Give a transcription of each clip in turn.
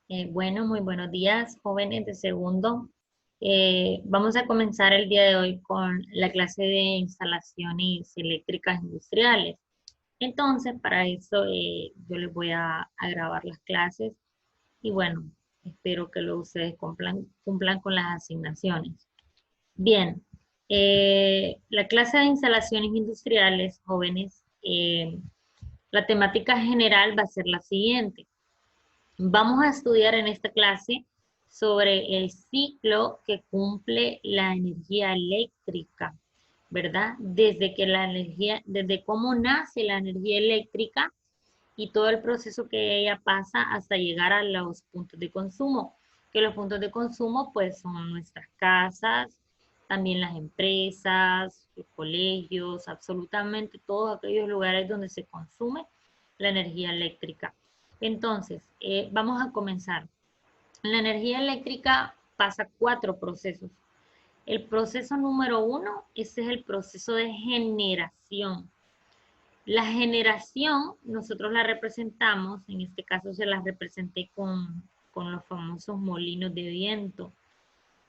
Bueno, muy buenos días, jóvenes de segundo. Vamos a comenzar el día de hoy con la clase de instalaciones eléctricas industriales. Entonces, para eso yo les voy a grabar las clases y bueno, espero que luego ustedes cumplan con las asignaciones. Bien, la clase de instalaciones industriales, jóvenes, la temática general va a ser la siguiente. Vamos a estudiar en esta clase sobre el ciclo que cumple la energía eléctrica, ¿verdad? Desde cómo nace la energía eléctrica y todo el proceso que ella pasa hasta llegar a los puntos de consumo, que los puntos de consumo pues son nuestras casas, también las empresas, los colegios, absolutamente todos aquellos lugares donde se consume la energía eléctrica. Entonces, vamos a comenzar. La energía eléctrica pasa cuatro procesos. El proceso número uno, ese es el proceso de generación. La generación, nosotros la representamos, en este caso se la representé con los famosos molinos de viento,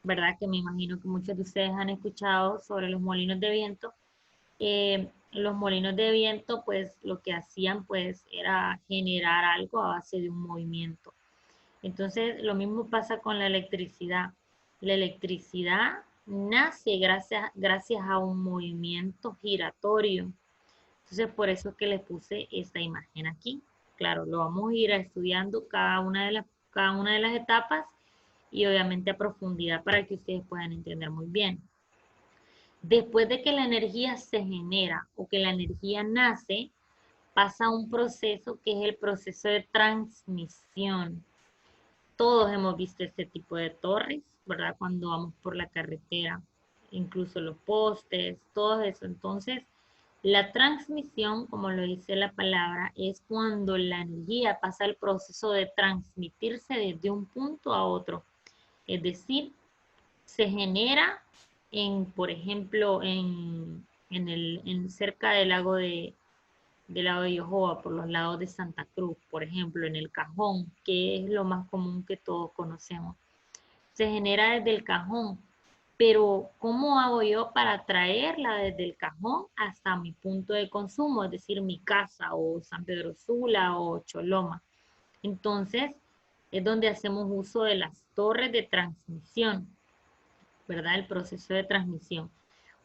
¿verdad? Que me imagino que muchos de ustedes han escuchado sobre los molinos de viento. Los molinos de viento, pues lo que hacían, pues era generar algo a base de un movimiento. Entonces, lo mismo pasa con la electricidad. La electricidad nace gracias a un movimiento giratorio. Entonces, por eso es que les puse esta imagen aquí. Claro, lo vamos a ir estudiando cada una de las etapas y obviamente a profundidad para que ustedes puedan entender muy bien. Después de que la energía se genera o que la energía nace, pasa un proceso que es el proceso de transmisión. Todos hemos visto este tipo de torres, ¿verdad? Cuando vamos por la carretera, incluso los postes, todo eso. Entonces, la transmisión, como lo dice la palabra, es cuando la energía pasa el proceso de transmitirse desde un punto a otro. Es decir, se genera por ejemplo, cerca del lago de Yohoa, por los lados de Santa Cruz, por ejemplo, en el Cajón, que es lo más común que todos conocemos. Se genera desde el Cajón, pero ¿cómo hago yo para traerla desde el Cajón hasta mi punto de consumo? Es decir, mi casa o San Pedro Sula o Choloma. Entonces, es donde hacemos uso de las torres de transmisión, ¿verdad? El proceso de transmisión.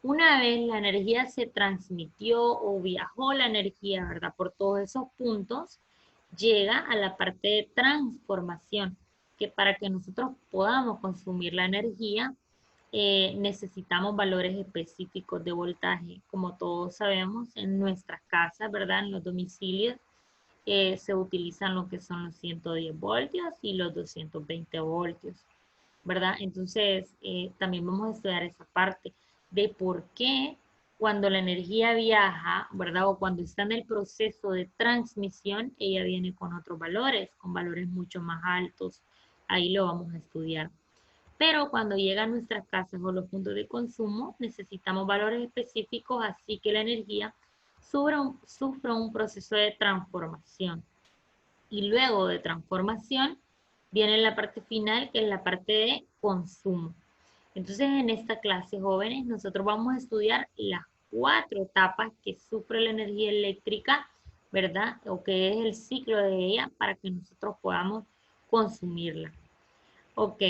Una vez la energía se transmitió o viajó la energía, ¿verdad? Por todos esos puntos, llega a la parte de transformación, que para que nosotros podamos consumir la energía, necesitamos valores específicos de voltaje. Como todos sabemos, en nuestras casas, ¿verdad? En los domicilios, se utilizan lo que son los 110 voltios y los 220 voltios. ¿Verdad? Entonces, también vamos a estudiar esa parte de por qué cuando la energía viaja, ¿verdad? O cuando está en el proceso de transmisión, ella viene con otros valores, con valores mucho más altos. Ahí lo vamos a estudiar. Pero cuando llega a nuestras casas o los puntos de consumo, necesitamos valores específicos, así que la energía sufre un proceso de transformación. Y luego de transformación viene la parte final, que es la parte de consumo. Entonces, en esta clase, jóvenes, nosotros vamos a estudiar las cuatro etapas que sufre la energía eléctrica, ¿verdad? O que es el ciclo de ella para que nosotros podamos consumirla. Ok,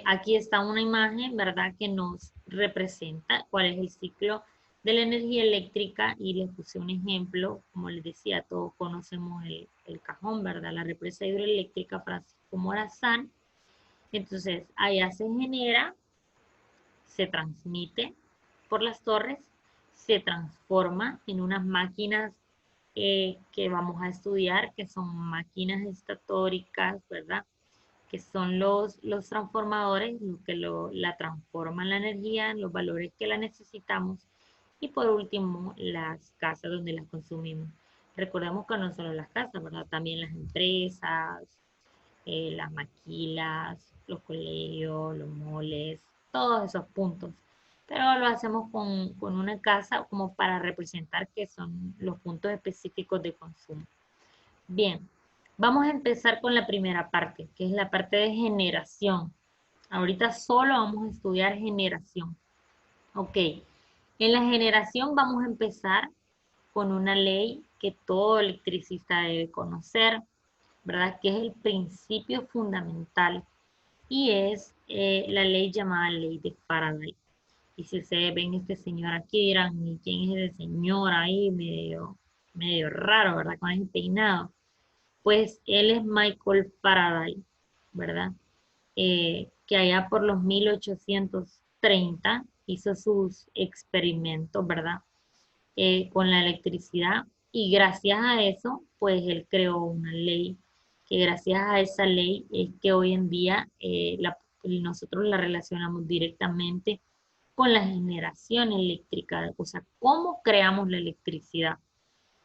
aquí está una imagen, ¿verdad? Que nos representa cuál es el ciclo de la energía eléctrica y les puse un ejemplo, como les decía, todos conocemos el Cajón, ¿verdad? La represa hidroeléctrica Francisco Morazán. Entonces, allá se genera, se transmite por las torres, se transforma en unas máquinas que vamos a estudiar, que son máquinas estatóricas, ¿verdad? Que son los transformadores, lo que la transforman la energía en los valores que la necesitamos. Y por último, las casas donde las consumimos. Recordemos que no solo las casas, ¿verdad? También las empresas, las maquilas, los colegios, los moles, todos esos puntos. Pero lo hacemos con una casa como para representar que son los puntos específicos de consumo. Bien, Vamos a empezar con la primera parte, que es la parte de generación. Ahorita solo vamos a estudiar generación. Ok, en la generación vamos a empezar con una ley que todo electricista debe conocer, ¿verdad? Que es el principio fundamental y es la ley llamada ley de Faraday. Y si ustedes ven este señor aquí, dirán, ¿y quién es ese señor ahí medio raro, ¿verdad? Con ese peinado. Pues él es Michael Faraday, ¿verdad? Que allá por los 1830 hizo sus experimentos, ¿verdad? Con la electricidad y gracias a eso, pues él creó una ley, que gracias a esa ley es que hoy en día nosotros la relacionamos directamente con la generación eléctrica, o sea, cómo creamos la electricidad,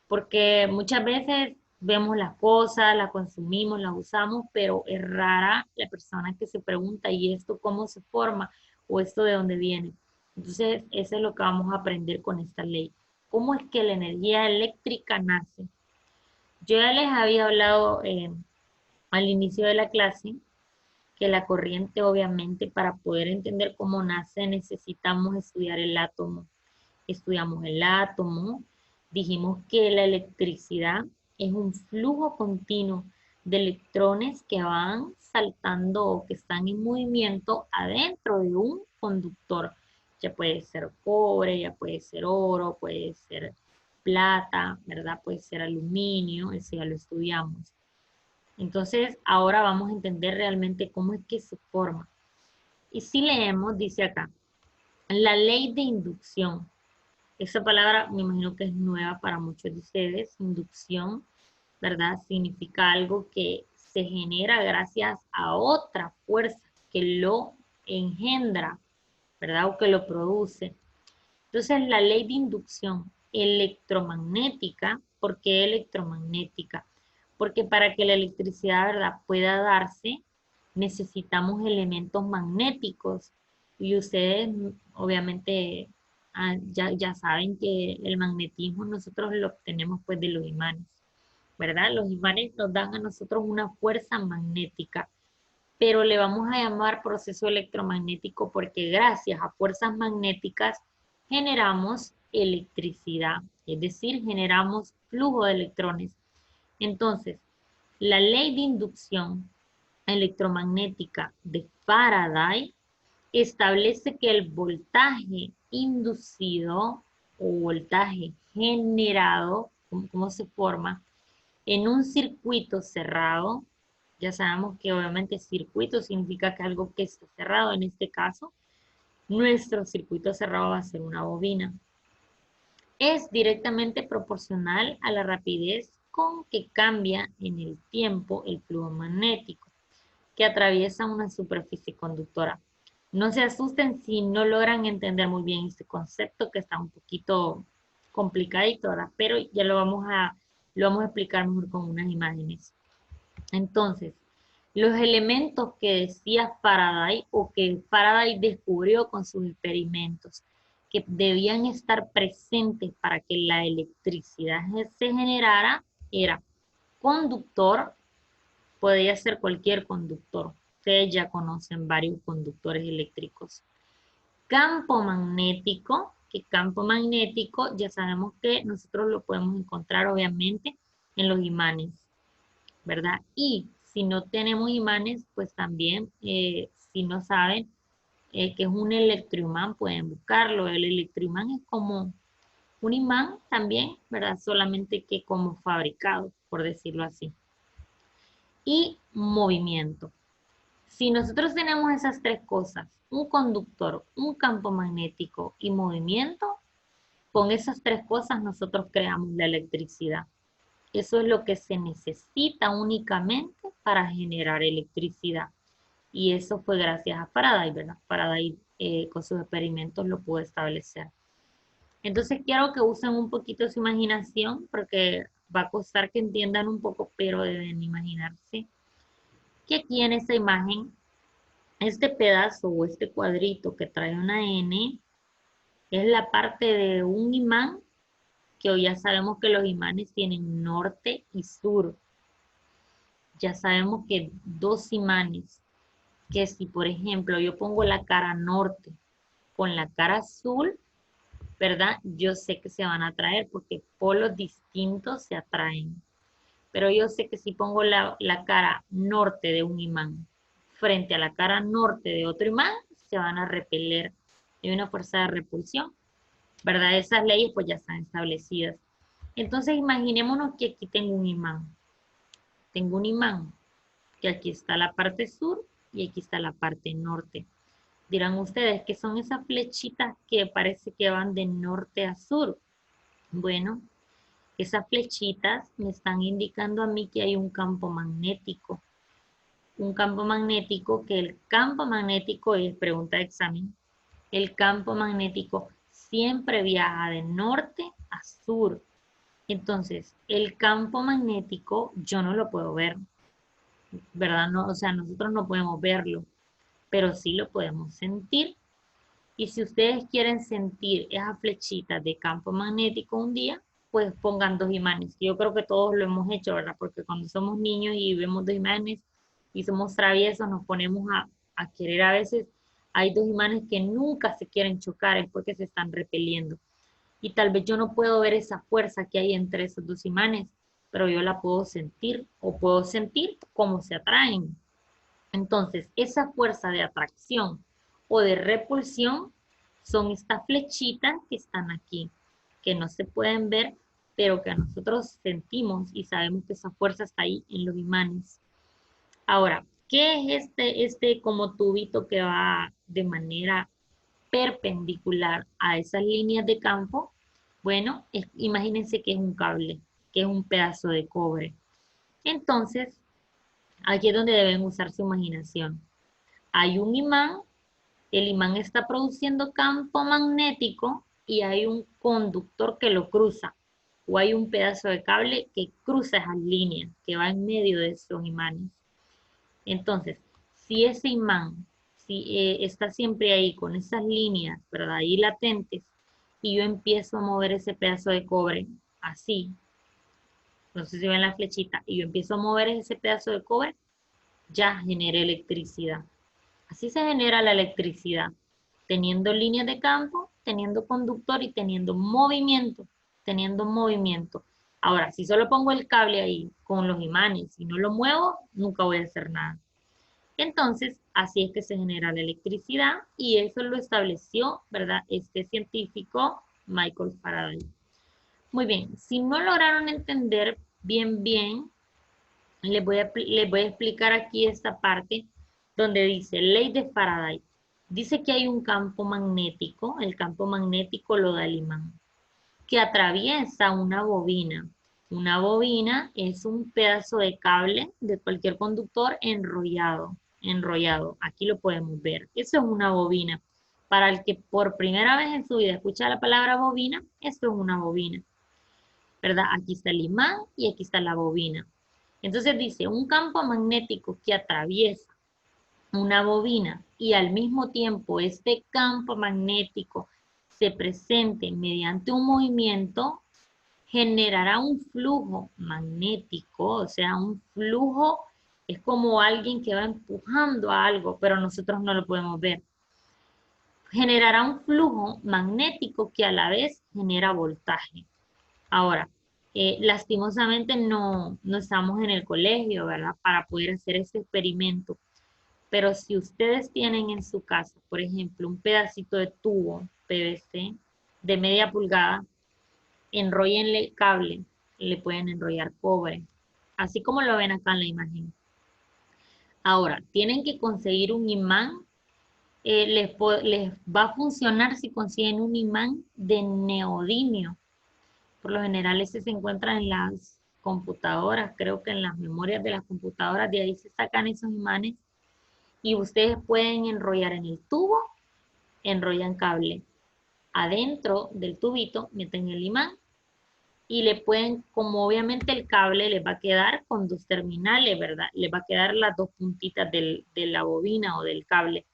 porque muchas veces vemos las cosas, las consumimos, las usamos, pero es rara la persona que se pregunta, ¿y esto cómo se forma? ¿O esto de dónde viene? Entonces, eso es lo que vamos a aprender con esta ley. ¿Cómo es que la energía eléctrica nace? Yo ya les había hablado al inicio de la clase que la corriente, obviamente, para poder entender cómo nace, necesitamos estudiar el átomo. Estudiamos el átomo, dijimos que la electricidad es un flujo continuo de electrones que van saltando o que están en movimiento adentro de un conductor. Ya puede ser cobre, ya puede ser oro, puede ser plata, ¿verdad? Puede ser aluminio, eso ya lo estudiamos. Entonces, ahora vamos a entender realmente cómo es que se forma. Y si leemos, dice acá, la ley de inducción. Esa palabra me imagino que es nueva para muchos de ustedes. Inducción, ¿verdad? Significa algo que se genera gracias a otra fuerza que lo engendra, ¿verdad? O que lo produce. Entonces, la ley de inducción electromagnética, ¿por qué electromagnética? Porque para que la electricidad, ¿verdad?, pueda darse, necesitamos elementos magnéticos. Y ustedes, obviamente, ya saben que el magnetismo nosotros lo obtenemos pues de los imanes, ¿verdad? Los imanes nos dan a nosotros una fuerza magnética, pero le vamos a llamar proceso electromagnético porque gracias a fuerzas magnéticas generamos electricidad, es decir, generamos flujo de electrones. Entonces, la ley de inducción electromagnética de Faraday establece que el voltaje inducido o voltaje generado, ¿cómo se forma? En un circuito cerrado, ya sabemos que obviamente circuito significa que algo que está cerrado, en este caso, nuestro circuito cerrado va a ser una bobina. Es directamente proporcional a la rapidez con que cambia en el tiempo el flujo magnético que atraviesa una superficie conductora. No se asusten si no logran entender muy bien este concepto que está un poquito complicadito, ¿verdad? Pero ya lo vamos a explicar mejor con unas imágenes. Entonces, los elementos que decía Faraday o que Faraday descubrió con sus experimentos que debían estar presentes para que la electricidad se generara era conductor, podía ser cualquier conductor. Ustedes ya conocen varios conductores eléctricos. Campo magnético, que campo magnético ya sabemos que nosotros lo podemos encontrar obviamente en los imanes, ¿verdad? Y si no tenemos imanes, pues también, si no saben que es un electroimán, pueden buscarlo. El electroimán es como un imán también, ¿verdad? Solamente que como fabricado, por decirlo así. Y movimiento. Si nosotros tenemos esas tres cosas, un conductor, un campo magnético y movimiento, con esas tres cosas nosotros creamos la electricidad. Eso es lo que se necesita únicamente para generar electricidad. Y eso fue gracias a Faraday, ¿verdad? Faraday con sus experimentos lo pudo establecer. Entonces quiero que usen un poquito su imaginación porque va a costar que entiendan un poco, pero deben imaginarse que aquí en esta imagen, este pedazo o este cuadrito que trae una N es la parte de un imán que hoy ya sabemos que los imanes tienen norte y sur. ya sabemos que dos imanes, que si por ejemplo yo pongo la cara norte con la cara azul, ¿verdad? Yo sé que se van a atraer porque polos distintos se atraen. Pero yo sé que si pongo la cara norte de un imán frente a la cara norte de otro imán, se van a repeler. Hay una fuerza de repulsión, ¿verdad? Esas leyes pues ya están establecidas. Entonces imaginémonos que aquí tengo un imán. Tengo un imán, que aquí está la parte sur y aquí está la parte norte. Dirán ustedes, ¿qué son esas flechitas que parece que van de norte a sur? Bueno, esas flechitas me están indicando a mí que hay un campo magnético. Un campo magnético, que el campo magnético es, pregunta de examen, el campo magnético siempre viaja de norte a sur. Entonces, el campo magnético yo no lo puedo ver, ¿verdad? No, o sea, nosotros no podemos verlo, pero sí lo podemos sentir. Y si ustedes quieren sentir esas flechitas de campo magnético un día, pues pongan dos imanes. Yo creo que todos lo hemos hecho, ¿verdad? Porque cuando somos niños y vemos dos imanes y somos traviesos, nos ponemos a querer a veces. Hay dos imanes que nunca se quieren chocar, es porque se están repeliendo. Y tal vez yo no puedo ver esa fuerza que hay entre esos dos imanes, pero yo la puedo sentir o puedo sentir cómo se atraen. Entonces, esa fuerza de atracción o de repulsión son estas flechitas que están aquí, que no se pueden ver, pero que nosotros sentimos y sabemos que esa fuerza está ahí en los imanes. Ahora, ¿qué es este como tubito que va de manera perpendicular a esas líneas de campo? Bueno, imagínense que es un cable, que es un pedazo de cobre. Entonces, aquí es donde deben usar su imaginación. Hay un imán, el imán está produciendo campo magnético y hay un conductor que lo cruza, o hay un pedazo de cable que cruza esas líneas, que va en medio de esos imanes. Entonces, si ese imán está siempre ahí con esas líneas, ¿verdad? Ahí latentes, y yo empiezo a mover ese pedazo de cobre así, no sé si ven la flechita, y yo empiezo a mover ese pedazo de cobre, ya genera electricidad. Así se genera la electricidad, teniendo líneas de campo, teniendo conductor y teniendo movimiento, teniendo movimiento. Ahora, si solo pongo el cable ahí con los imanes y no lo muevo, nunca voy a hacer nada. Entonces, así es que se genera la electricidad y eso lo estableció, ¿verdad? Este científico Michael Faraday. Muy bien, si no lograron entender bien, les voy a explicar aquí esta parte donde dice ley de Faraday. Dice que hay un campo magnético, el campo magnético lo da el imán, que atraviesa una bobina. Una bobina es un pedazo de cable de cualquier conductor enrollado. Aquí lo podemos ver. Eso es una bobina. Para el que por primera vez en su vida escucha la palabra bobina, esto es una bobina, ¿verdad? Aquí está el imán y aquí está la bobina. Entonces dice, un campo magnético que atraviesa una bobina y al mismo tiempo este campo magnético se presente mediante un movimiento, generará un flujo magnético, o sea, un flujo es como alguien que va empujando a algo, pero nosotros no lo podemos ver. Generará un flujo magnético que a la vez genera voltaje. Ahora, lastimosamente no estamos en el colegio, ¿verdad? Para poder hacer ese experimento. Pero si ustedes tienen en su casa, por ejemplo, un pedacito de tubo PVC de media pulgada, enróllenle cable, le pueden enrollar cobre, así como lo ven acá en la imagen. Ahora, tienen que conseguir un imán, les va a funcionar si consiguen un imán de neodimio. Por lo general ese se encuentra en las computadoras, creo que en las memorias de las computadoras, de ahí se sacan esos imanes y ustedes pueden enrollar en el tubo, enrollan cable. Adentro del tubito meten el imán y le pueden, como obviamente el cable les va a quedar con dos terminales, ¿verdad? Les va a quedar las dos puntitas de la bobina o del cable.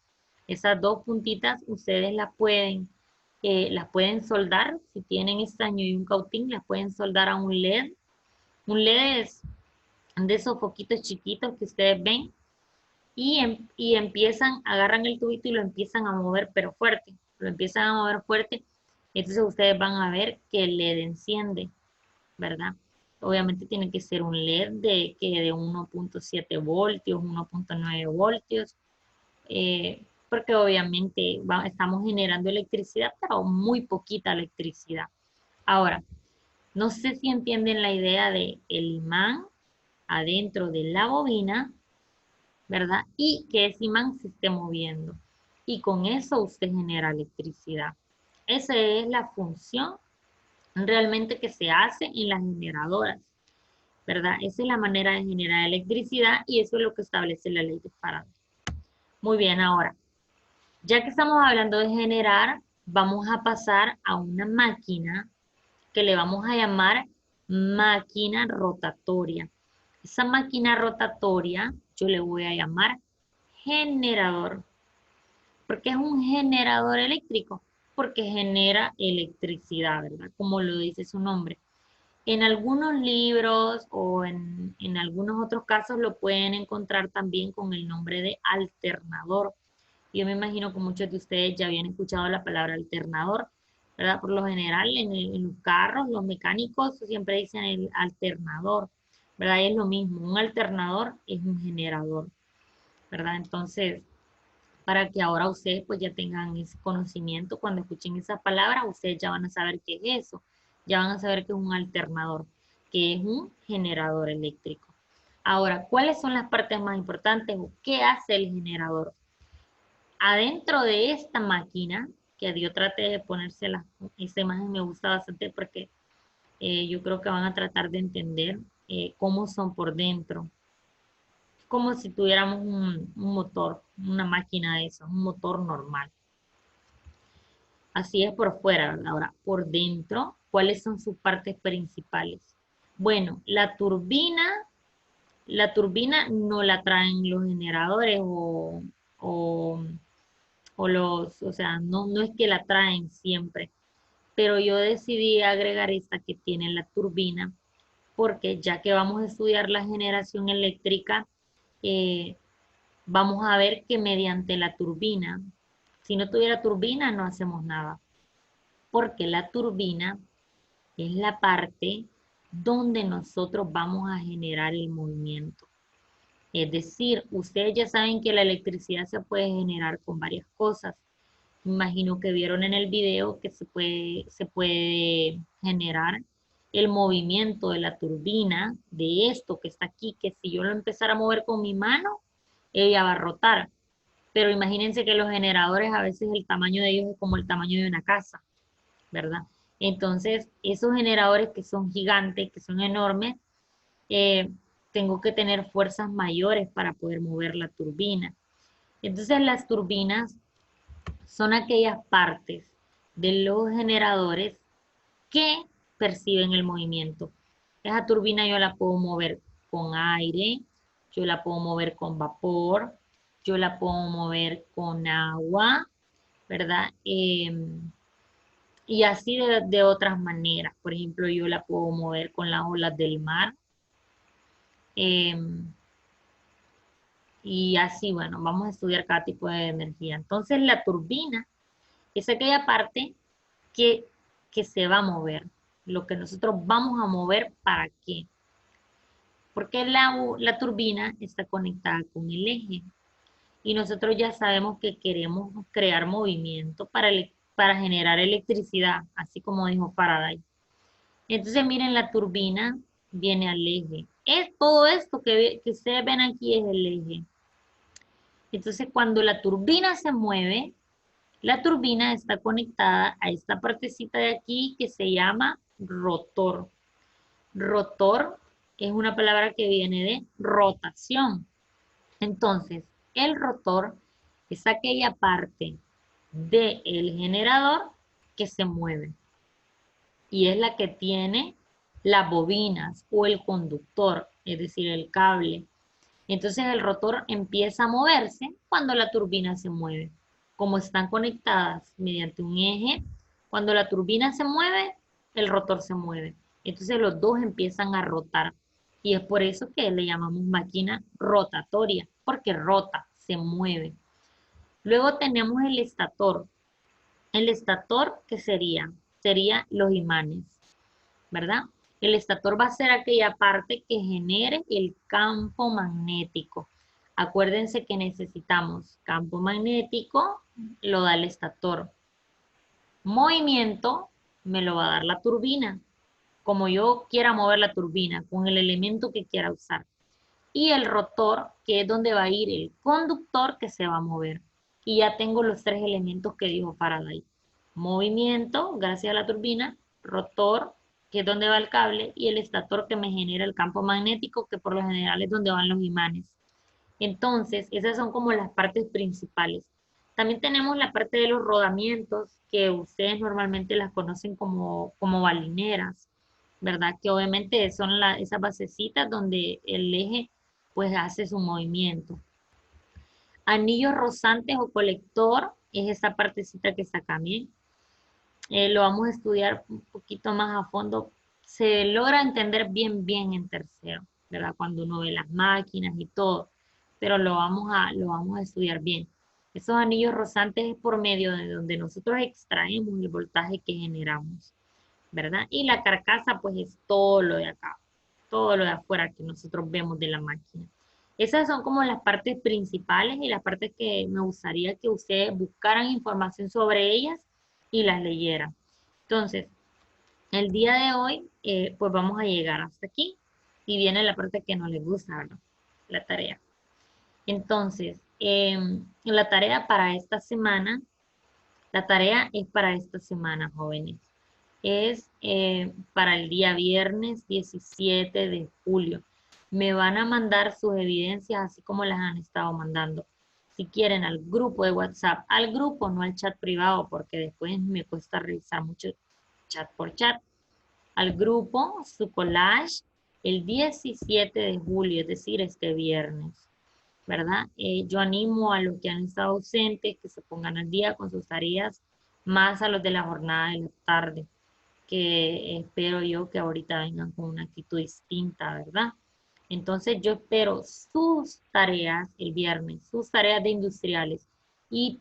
Esas dos puntitas ustedes las pueden soldar, si tienen estaño y un cautín, las pueden soldar a un LED. Un LED es de esos foquitos chiquitos que ustedes ven y empiezan, agarran el tubito y lo empiezan a mover, pero fuerte, lo empiezan a mover fuerte, entonces ustedes van a ver que el LED enciende, ¿verdad? Obviamente tiene que ser un LED de 1.7 voltios, 1.9 voltios, porque obviamente estamos generando electricidad, pero muy poquita electricidad. Ahora, no sé si entienden la idea de el imán adentro de la bobina, ¿verdad? Y que ese imán se esté moviendo. Y con eso usted genera electricidad. Esa es la función realmente que se hace en las generadoras, ¿verdad? Esa es la manera de generar electricidad y eso es lo que establece la ley de Faraday. Muy bien, ahora, ya que estamos hablando de generar, vamos a pasar a una máquina que le vamos a llamar máquina rotatoria. Esa máquina rotatoria yo le voy a llamar generador. ¿Por qué es un generador eléctrico? Porque genera electricidad, ¿verdad? Como lo dice su nombre. En algunos libros o en algunos otros casos lo pueden encontrar también con el nombre de alternador. Yo me imagino que muchos de ustedes ya habían escuchado la palabra alternador, ¿verdad? Por lo general en los carros, los mecánicos siempre dicen el alternador, ¿verdad? Y es lo mismo, un alternador es un generador, ¿verdad? Entonces, para que ahora ustedes pues ya tengan ese conocimiento, cuando escuchen esa palabra, ustedes ya van a saber qué es eso, ya van a saber que es un alternador, que es un generador eléctrico. Ahora, ¿cuáles son las partes más importantes o qué hace el generador? Adentro de esta máquina, que yo traté de ponérsela, esta imagen me gusta bastante porque yo creo que van a tratar de entender cómo son por dentro, como si tuviéramos un motor, una máquina de eso, un motor normal. Así es por fuera, ¿verdad? Ahora, por dentro, ¿cuáles son sus partes principales? Bueno, la turbina no la traen los generadores o, o sea, no es que la traen siempre, pero yo decidí agregar esta que tiene la turbina porque ya que vamos a estudiar la generación eléctrica, eh, vamos a ver que mediante la turbina, si no tuviera turbina no hacemos nada, porque la turbina es la parte donde nosotros vamos a generar el movimiento. Es decir, ustedes ya saben que la electricidad se puede generar con varias cosas. Me imagino que vieron en el video que se puede generar el movimiento de la turbina, de esto que está aquí, que si yo lo empezara a mover con mi mano, ella va a rotar. Pero imagínense que los generadores a veces el tamaño de ellos es como el tamaño de una casa, ¿verdad? Entonces, esos generadores que son gigantes, que son enormes, eh, tengo que tener fuerzas mayores para poder mover la turbina. Entonces, las turbinas son aquellas partes de los generadores que perciben el movimiento. Esa turbina yo la puedo mover con aire, yo la puedo mover con vapor, yo la puedo mover con agua, ¿verdad? Y así de otras maneras. Por ejemplo, yo la puedo mover con las olas del mar. em, y así, bueno, vamos a estudiar cada tipo de energía. Entonces, la turbina es aquella parte que, que se va a mover. Lo que nosotros vamos a mover, ¿para qué? Porque la turbina está conectada con el eje. Y nosotros ya sabemos que queremos crear movimiento para generar electricidad, así como dijo Faraday. Entonces, miren, la turbina viene al eje. Es todo esto que ustedes ven aquí es el eje. Entonces, cuando la turbina se mueve, la turbina está conectada a esta partecita de aquí que se llama rotor. Rotor es una palabra que viene de rotación. Entonces, el rotor es aquella parte del generador que se mueve y es la que tiene las bobinas o el conductor, es decir, el cable. Entonces el rotor empieza a moverse cuando la turbina se mueve. Como están conectadas mediante un eje, cuando la turbina se mueve, el rotor se mueve. Entonces los dos empiezan a rotar. Y es por eso que le llamamos máquina rotatoria, porque rota, se mueve. Luego tenemos el estator. El estator, ¿qué sería? Sería los imanes, ¿verdad? El estator va a ser aquella parte que genere el campo magnético. Acuérdense que necesitamos campo magnético, lo da el estator. Movimiento, me lo va a dar la turbina, como yo quiera mover la turbina, con el elemento que quiera usar. Y el rotor, que es donde va a ir el conductor que se va a mover. Y ya tengo los tres elementos que dijo Faraday. Movimiento, gracias a la turbina, rotor, que es donde va el cable, y el estator que me genera el campo magnético, que por lo general es donde van los imanes. Entonces, esas son como las partes principales. También tenemos la parte de los rodamientos, que ustedes normalmente las conocen como balineras, ¿verdad? Que obviamente son esas basecitas donde el eje pues hace su movimiento. Anillos rozantes o colector es esta partecita que está acá bien. Lo vamos a estudiar un poquito más a fondo. Se logra entender bien en tercero, ¿verdad? Cuando uno ve las máquinas y todo, pero lo vamos a estudiar bien. Esos anillos rozantes es por medio de donde nosotros extraemos el voltaje que generamos, ¿verdad? Y la carcasa pues es todo lo de acá, todo lo de afuera que nosotros vemos de la máquina. Esas son como las partes principales y las partes que me gustaría que ustedes buscaran información sobre ellas y las leyeran. Entonces, el día de hoy, pues vamos a llegar hasta aquí y viene la parte que no les gusta, ¿verdad? La tarea. Entonces, la tarea para esta semana, la tarea es para esta semana, jóvenes. Es para el día viernes 17 de julio. Me van a mandar sus evidencias así como las han estado mandando. Si quieren al grupo de WhatsApp, al grupo, no al chat privado, porque después me cuesta revisar mucho chat por chat. Al grupo, su collage, el 17 de julio, es decir, este viernes, ¿verdad? Yo animo a los que han estado ausentes que se pongan al día con sus tareas, más a los de la jornada de la tarde que espero yo que ahorita vengan con una actitud distinta, ¿verdad? Entonces yo espero sus tareas el viernes, sus tareas de industriales y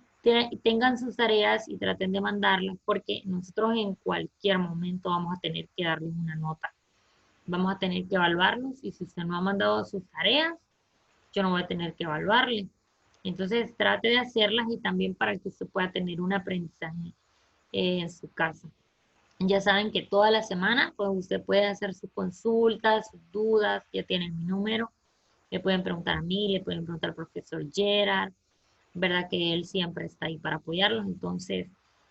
tengan sus tareas y traten de mandarlas porque nosotros en cualquier momento vamos a tener que darles una nota. Vamos a tener que evaluarlos y si usted no ha mandado sus tareas, yo no voy a tener que evaluarle. Entonces trate de hacerlas y también para que usted pueda tener un aprendizaje en su casa. Ya saben que toda la semana, pues usted puede hacer sus consultas, sus dudas, ya tienen mi número. Le pueden preguntar a mí, le pueden preguntar al profesor Gerard, ¿verdad? Que él siempre está ahí para apoyarlos. Entonces,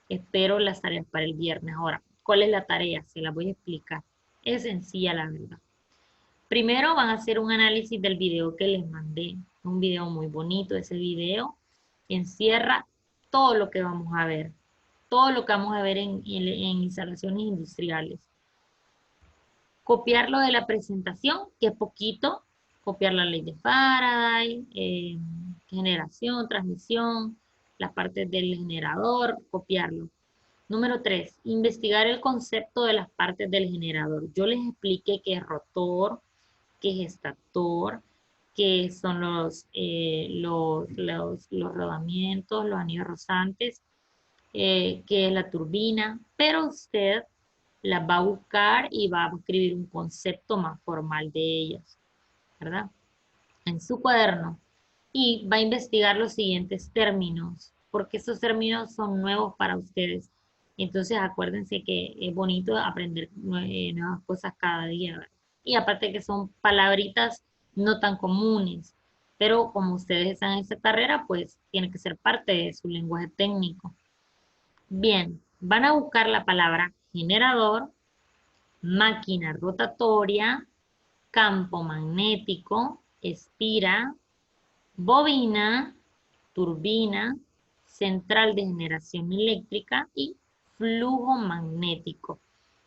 espero las tareas para el viernes. Ahora, ¿cuál es la tarea? Se la voy a explicar. Es sencilla, la verdad. Primero van a hacer un análisis del video que les mandé. Un video muy bonito. Ese video encierra todo lo que vamos a ver. Todo lo que vamos a ver en instalaciones industriales. Copiarlo de la presentación, que es poquito. Copiar la ley de Faraday, generación, transmisión, las partes del generador, copiarlo. Número 3, investigar el concepto de las partes del generador. Yo les expliqué qué es rotor, qué es estator, qué son los rodamientos, los anillos rozantes, qué es la turbina, pero usted las va a buscar y va a escribir un concepto más formal de ellas, ¿verdad? En su cuaderno y va a investigar los siguientes términos, porque esos términos son nuevos para ustedes. Entonces acuérdense que es bonito aprender nuevas cosas cada día, ¿verdad? Y aparte que son palabritas no tan comunes, pero como ustedes están en esta carrera, pues tiene que ser parte de su lenguaje técnico. Bien, van a buscar la palabra generador, máquina rotatoria, campo magnético, espira, bobina, turbina, central de generación eléctrica y flujo magnético.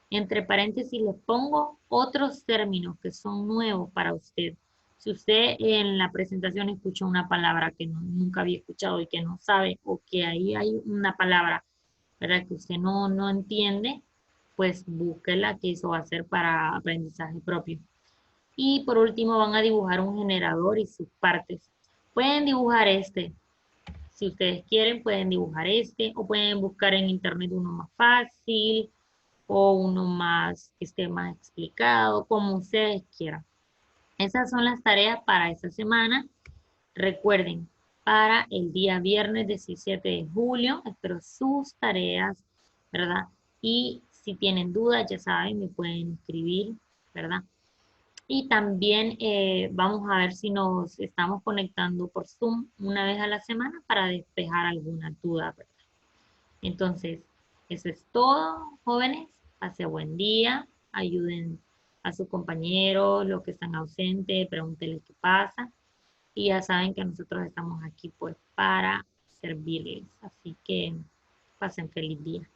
Entre paréntesis les pongo otros términos que son nuevos para usted. Si usted en la presentación escuchó una palabra que nunca había escuchado y que no sabe, o que ahí hay una palabra, ¿verdad?, que usted no entiende, pues búsquela, que eso va a ser para aprendizaje propio. Y por último van a dibujar un generador y sus partes. Pueden dibujar este, si ustedes quieren, pueden dibujar este o pueden buscar en internet uno más fácil o uno más que esté más explicado, como ustedes quieran. Esas son las tareas para esta semana. Recuerden, para el día viernes 17 de julio, espero sus tareas, ¿verdad? Y si tienen dudas, ya saben, me pueden escribir, ¿verdad? Y también vamos a ver si nos estamos conectando por Zoom una vez a la semana para despejar alguna duda, ¿verdad? Entonces, eso es todo, jóvenes. Pase buen día, ayuden a sus compañeros, los que están ausentes, pregúntenles qué pasa. Y ya saben que nosotros estamos aquí pues para servirles. Así que pasen feliz día.